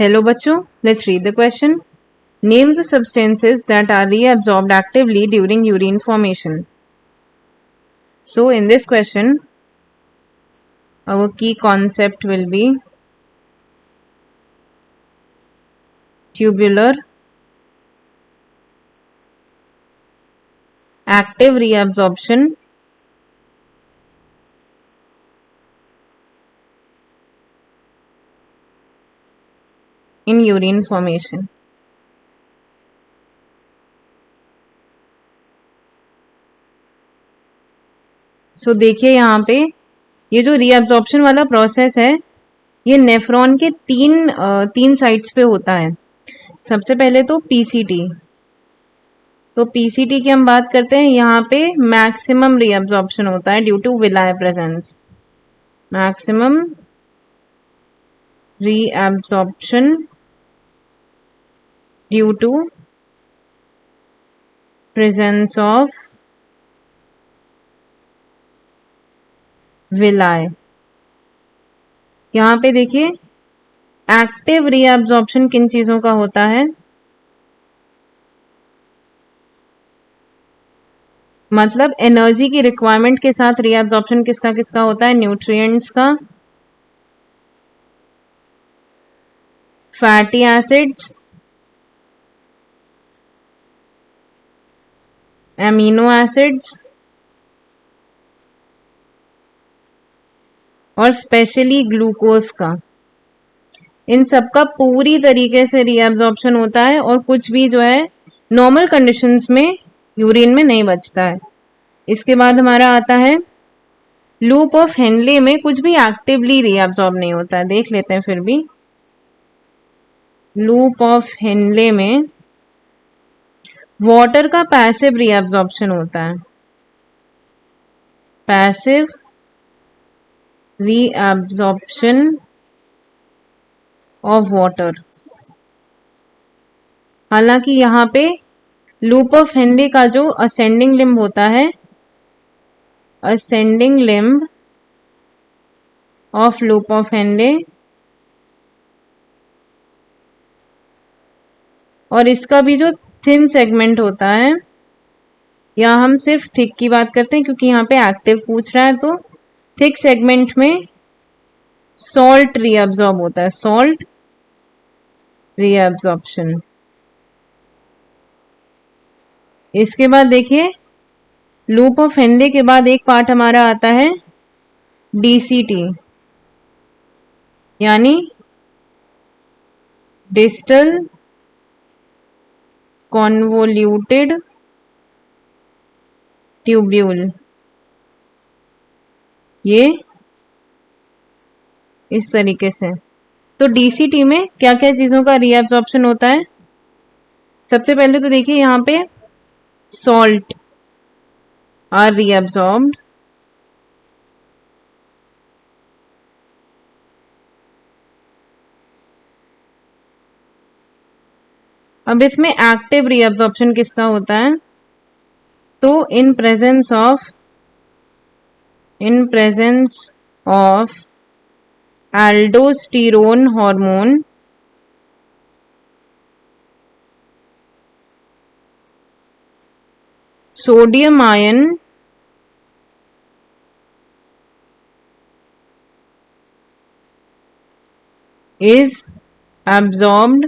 Hello बच्चों, let's read the question. Name the substances that are reabsorbed actively during urine formation. So in this question, our key concept will be tubular active reabsorption in urine formation. So देखिए यहाँ पे ये जो reabsorption वाला process है ये nephron के तीन साइट्स पे होता है. सबसे पहले तो पीसीटी. तो पीसीटी की हम बात करते हैं, यहाँ पे मैक्सिमम रीअब्जॉर्प्शन होता है ड्यू टू विलाय प्रेजेंस. मैक्सिमम reabsorption due to presence of villi. यहाँ पे देखिए एक्टिव रीअब्जॉर्प्शन किन चीजों का होता है, मतलब एनर्जी की रिक्वायरमेंट के साथ रीअब्जॉर्प्शन किसका किसका होता है, न्यूट्रिएंट्स का, फैटी एसिड्स, एमिनो एसिड्स और स्पेशली ग्लूकोज का. इन सब का पूरी तरीके से रीअब्जॉर्प्शन होता है और कुछ भी जो है नॉर्मल कंडीशंस में यूरिन में नहीं बचता है. इसके बाद हमारा आता है लूप ऑफ हेनले में कुछ भी एक्टिवली रीअब्जॉर्ब नहीं होता है. देख लेते हैं फिर भी. लूप ऑफ हेनले में वाटर का पैसिव रीअब्जॉर्प्शन होता है. Passive reabsorption of water. हालांकि यहाँ पे लूप ऑफ हेनले का जो असेंडिंग लिम्ब होता है, ascending limb of loop of Henle, और इसका भी जो थिन सेगमेंट होता है, यहाँ हम सिर्फ थिक की बात करते हैं क्योंकि यहाँ पे एक्टिव पूछ रहा है. तो थिक सेगमेंट में सॉल्ट रीअब्जॉर्ब होता है, सॉल्ट रीअब्जॉर्प्शन. इसके बाद देखिए लूप ऑफ हेनले के बाद एक पार्ट हमारा आता है डीसीटी, यानी डिस्टल कॉन्वोल्यूटेड ट्यूब्यूल. ये इस तरीके से. तो डीसीटी में क्या क्या चीजों का रीअब्जॉर्प्शन होता है, सबसे पहले तो देखिए यहाँ पे सॉल्ट आर रीअब्जॉर्ब्ड, अब इसमें एक्टिव रीअब्जॉर्प्शन किसका होता है, तो in presence of aldosterone hormone, sodium ion is absorbed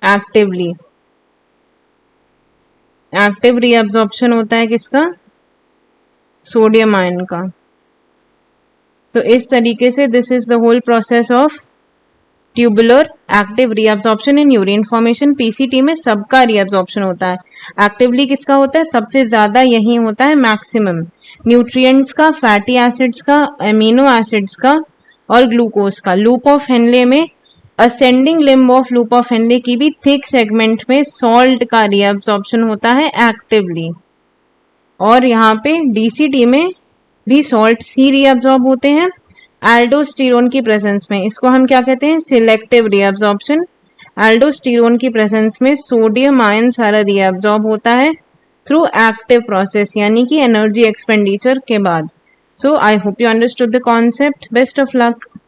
actively. Active reabsorption होता है किसका, सोडियम आयन का. तो इस तरीके से this is the whole process of tubular active reabsorption in urine formation. PCT में सबका रीअब्जॉर्प्शन होता है. एक्टिवली किसका होता है, सबसे ज्यादा यही होता है मैक्सिमम, न्यूट्रिएंट्स का, फैटी एसिड्स का, एमिनो एसिड्स का और ग्लूकोज का. लूप ऑफ हेनले में ascending limb of loop of Henle की भी थिक सेगमेंट में सॉल्ट का रीअब्जॉर्प्शन होता है एक्टिवली, और यहाँ पे डीसीटी में भी सॉल्ट ही रीअब्जॉर्ब होते हैं एल्डोस्टेरोन की प्रेजेंस में. इसको हम क्या कहते हैं, सिलेक्टिव रीअब्जॉर्प्शन. एल्डोस्टेरोन की प्रेजेंस में सोडियम आयन सारा रीअब्जॉर्ब होता है थ्रू एक्टिव प्रोसेस, यानी कि एनर्जी एक्सपेंडिचर के बाद. So I hope you understood the concept. Best of luck.